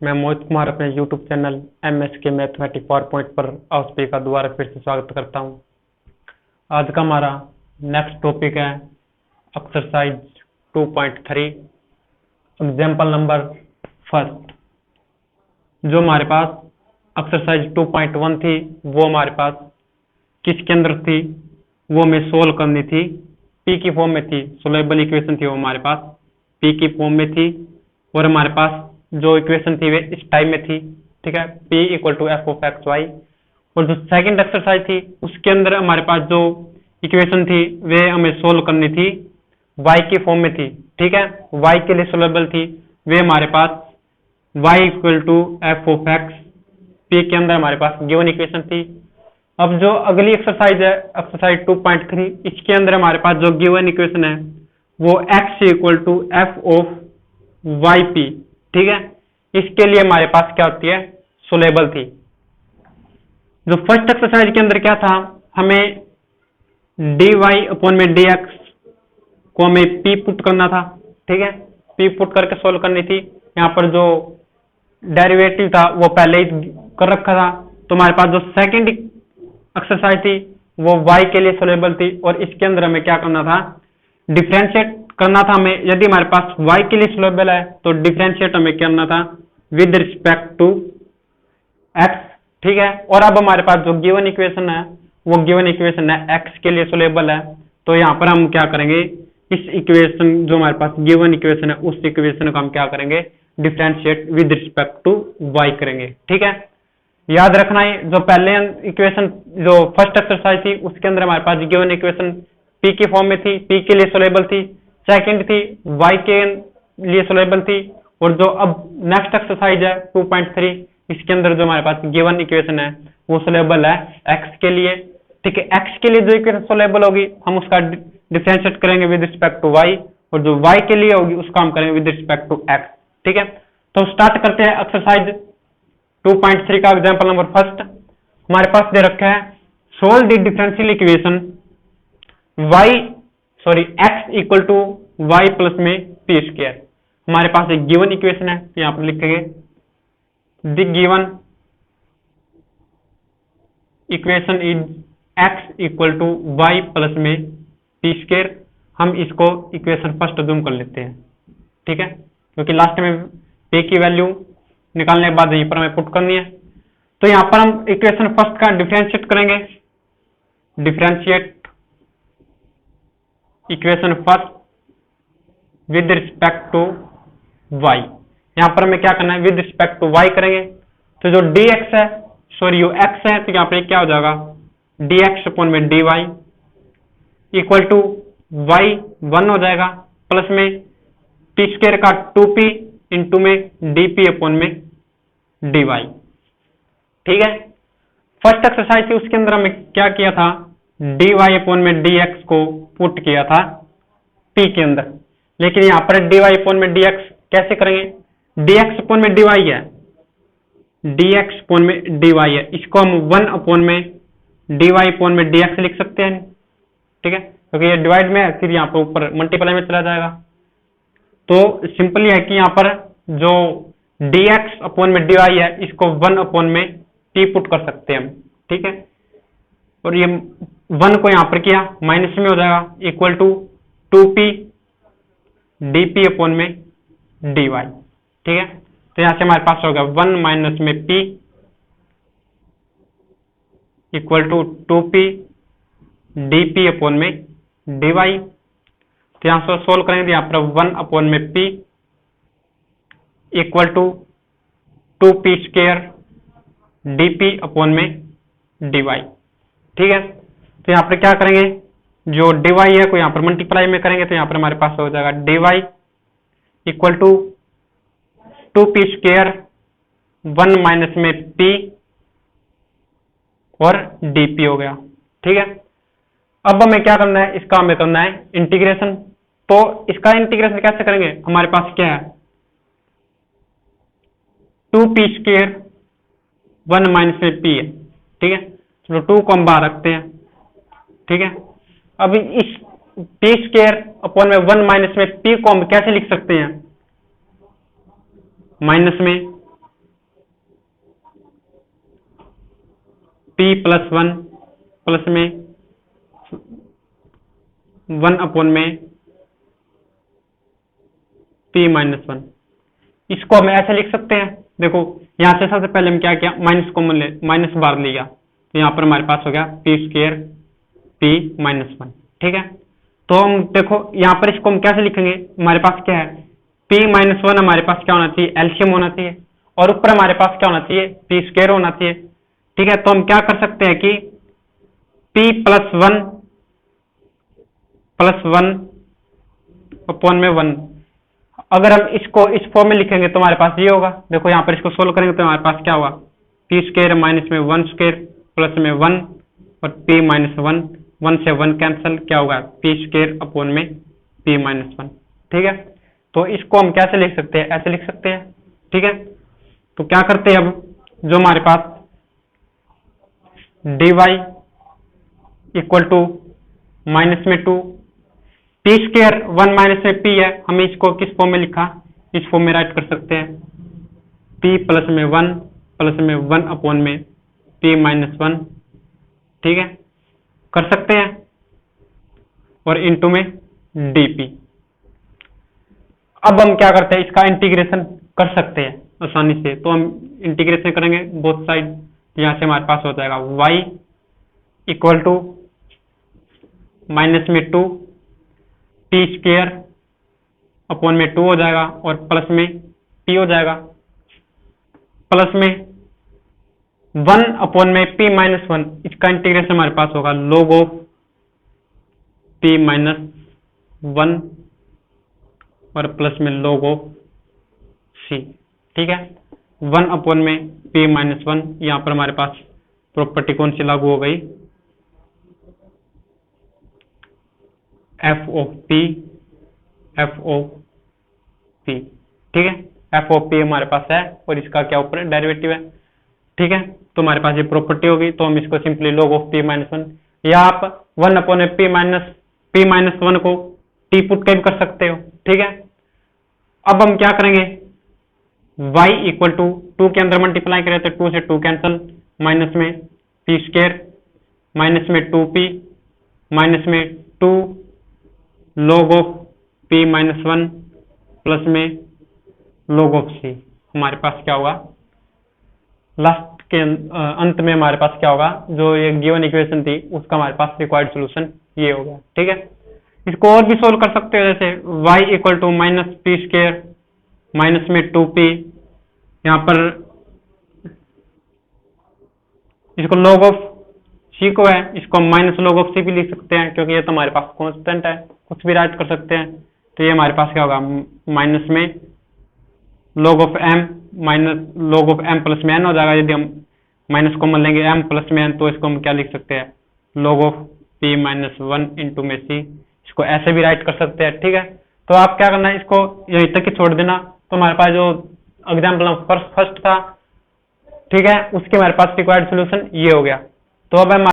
मैं मोहित कुमार अपने YouTube channel MSK mathematics power point पर आप सभी का दोबारा फिर से स्वागत करता हूं। आज का हमारा नेक्स्ट टॉपिक है एक्सरसाइज 2.3 एग्जाम्पल नंबर फर्स्ट। जो हमारे पास एक्सरसाइज 2.1 थी वो हमारे पास किसके अंदर थी, वो हमें सोल्व करनी थी, पी की फॉर्म में थी। सोल्वेबल इक्वेशन थी वो हमारे पास पी की फॉर्म में थी और हमारे पास जो इक्वेशन थी वे इस टाइप में थी, ठीक है, P = f of x y। और जो सेकंड एक्सरसाइज थी उसके अंदर हमारे पास जो इक्वेशन थी वे हमें सोल्व करनी थी y की फॉर्म में थी, ठीक है, y के लिए सोल्वेबल थी। वे हमारे पास y = f of x, P के अंदर हमारे पास गिवन इक्वेशन थी। अब जो अगली एक्सरसाइज है एक्सरसाइज 2.3, इसके अंदर हमारे पास जो गिवन इक्वेशन है वो x = f of yp, ठीक है। इसके लिए हमारे पास क्या होती है, सोल्वेबल थी। जो फर्स्ट एक्सरसाइज के अंदर क्या था, हमें dy/dx को हमें p पुट करना था, ठीक है, p पुट करके सोल्व करनी थी। यहाँ पर जो डेरिवेटिव था वो पहले ही कर रखा था, तो हमारे पास जो सेकंड एक्सरसाइज थी वो y के लिए सोल्वेबल थी और इसके अंदर हमें क्या करना था, डिफरेंशिएट करना था हमें। यदि हमारे पास y के लिए सोल्वेबल है तो डिफरेंशिएट हमें करना था विद रिस्पेक्ट टू x, ठीक है। और अब हमारे पास जो गिवन इक्वेशन है वो गिवन इक्वेशन है x के लिए सोल्वेबल है, तो यहाँ पर हम क्या करेंगे, इस इक्वेशन जो हमारे पास गिवन इक्वेशन है उस इक्वेशन को हम क्या करेंगे, differentiate with respect to y करेंगे, ठीक है। याद रखना है जो पहले इक्वेशन जो फर्स्ट एक्सरसाइज थी उसके अंदर हमारे पास गिवन इक्वेशन p की फॉर्म में थी, p के लिए सोल्वेबल थी, सेकंड थी y के लिए सोल्वेबल थी, और जो अब नेक्स्ट एक्सरसाइज है 2.3 इसके अंदर जो हमारे पास गिवन इक्वेशन है वो सोल्वेबल है x के लिए, ठीक है। x के लिए जो इक्वेशन सोल्वेबल होगी हम उसका डिफरेंशिएट करेंगे विद रिस्पेक्ट टू y, और जो y के लिए होगी उसका हम करेंगे विद रिस्पेक्ट टू x, ठीक है। तो स्टार्ट करते हैं एक्सरसाइज 2.3 का एग्जांपल नंबर फर्स्ट। हमारे पास दे रखा है solve the differential equation x = y plus में p स्क्वायर। हमारे पास एक गिवन इक्वेशन है, यहां पर लिखेंगे the given equation is x = y plus में p स्क्वायर। हम इसको इक्वेशन फर्स्ट अज्यूम कर लेते हैं, ठीक है, क्योंकि लास्ट में p की वैल्यू निकालने के बाद यहीं पर हमें पुट करनी है। तो यहां पर हम इक्वेशन फर्स्ट का डिफरेंशिएट करेंगे, differentiate equation first with respect to y। यहां पर हमें क्या करना है, विद रिस्पेक्ट टू y करेंगे। तो जो dx है, सॉरी यो x है, तो यहां पर क्या हो जाएगा, dx/dy इक्वल टू y 1 हो जाएगा प्लस में p स्क्वायर का 2p इंटू में dp/dy, ठीक है। फर्स्ट एक्सरसाइज थी उसके अंदर हमें क्या किया था, dy/dx को पुट किया था p के अंदर, लेकिन यहां पर dy/dx कैसे करेंगे, dx/dy है, dx/dy है, इसको हम 1/dy/dx लिख सकते हैं, ठीक है, क्योंकि ये डिवाइड में है फिर यहाँ पर ऊपर मल्टीप्लाई में चला जाएगा। तो सिंपली है कि यहाँ पर जो dx/dy है इसको 1/p पुट कर सकते हैं हम, ठीक है। और ये 1 को यहाँ पर किया माइनस में हो जाएगा इक्वल टू 2p dp/dy, ठीक है। तो यहां से हमारे पास होगा 1 माइनस में p equal to 2p dp/dy। तो यहां से सोल्व करेंगे, यहां पर 1/p equal to 2p square dp/dy, ठीक है। तो यहां पर क्या करेंगे, जो dy है को यहां पर मल्टीप्लाई में करेंगे, तो यहां पर हमारे पास हो जाएगा dy equal to 2p square 1 minus में p और dp हो गया, ठीक है। अब हमें क्या करना है, इसका हमें करना है इंटीग्रेशन। तो इसका इंटीग्रेशन कैसे करेंगे, हमारे पास क्या है 2p स्क्वायर 1 माइनस में p है, ठीक है। चलो 2 को हम बाहर रखते हैं, ठीक है। अब इस p स्क्वायर अपॉन में 1 माइनस में p को हम कैसे लिख सकते हैं, माइनस में p प्लस वन प्लस में 1/में p माइनस वन। इसको हम ऐसे लिख सकते हैं, देखो यहां से सबसे पहले हम क्या किया, माइनस कॉमन ले, माइनस बाहर लिया, तो यहां पर हमारे पास हो गया P square p minus one. ठीक है, तो हम देखो यहां पर इसको हम कैसे लिखेंगे, हमारे पास क्या है, p माइनस वन हमारे पास क्या होना चाहिए, एलसीएम होना चाहिए, और ऊपर हमारे पास क्या होना चाहिए, पी स्क्वायर होना चाहिए। ठीक है, तो हम क्या कर सकते हैं कि p प्लस वन अपॉन में वन, अगर हम इसको इस फॉर्म में लिखेंगे तो हमारे पास ये होगा, देखो यहां पर इसको सोल्व करेंगे तो हमारे पास क्या होगा, पी स्क्वायर माइनस में वन स्क्वायर प्लस में वन और p माइनस वन, वन से वन कैंसिल, क्या होगा पी स्क्वायर अपॉन में p माइनस वन। ठीक है, तो इसको हम कैसे लिख सकते हैं, ऐसे लिख सकते हैं। ठीक है, तो क्या करते हैं, अब जो हमारे पास dy इक्वल टू माइनस में two p square one minus में p है, हमें इसको किस फॉर्म में लिखा, इस फॉर्म में राइट कर सकते हैं, p प्लस में वन अपॉन में p माइनस वन। ठीक है, कर सकते हैं, और इनटू में dp। अब हम क्या करते हैं, इसका इंटीग्रेशन कर सकते हैं आसानी से, तो हम इंटीग्रेशन करेंगे बोथ साइड, यहां से हमारे पास हो जाएगा y इक्वल टू माइनस में टू पी स्क्वायर अपॉन में टू हो जाएगा, और प्लस में p हो जाएगा, प्लस में वन अपॉन में p माइनस वन, इसका इंटीग्रेशन हमारे पास होगा log of p minus one और प्लस में log ऑफ c। ठीक है, वन अपॉन में p माइनस वन, यहां पर हमारे पास प्रॉपर्टी कौन सी लागू हो गई, f ऑफ p। ठीक है, f ऑफ p हमारे पास है और इसका क्या ऊपर डेरिवेटिव है। ठीक है, तो हमारे पास ये प्रॉपर्टी होगी, तो हम इसको simply log of p minus one, या आप one upon p minus one को t पुट कर कर सकते हो। ठीक है, अब हम क्या करेंगे, y इक्वल टू टू के अंदर मल्टीप्लाई करें तो टू से टू कैंसल, माइनस में p स्क्वायर माइनस में टू p माइनस में two log of p minus one plus में log ऑफ c। हमारे पास क्या होगा, लास्ट के अंत में हमारे पास क्या होगा, जो ये गिवन इक्वेशन थी उसका हमारे पास रिक्वायर्ड सॉल्यूशन ये हो गया। ठीक है, इसको और भी सोल्व कर सकते हो, जैसे y equal to minus p square minus में टू पी, यहाँ पर इसको log ऑफ c को है, इसको माइनस log ऑफ c भी लिख सकते हैं, क्योंकि ये तो हमारे पास कांस्टेंट है, कुछ भी राइट कर सकते हैं। तो ये हमारे पास क्या होगा, माइनस में log ऑफ m प्लस में n हो जाएगा, यदि हम माइनस कॉमन लेंगे m प्लस में n, तो इसको हम क्या लिख सकते हैं, log of p minus one into में c, इसको ऐसे भी राइट कर सकते हैं। ठीक है, तो आप क्या करना है, इसको यहीं तक ही छोड़ देना, तो हमारे पास जो एग्जाम्पल फर्स्ट था, ठीक है, उसके हमारे पास रिक्वायर्ड सोल्यूशन ये हो गया। तो अब हम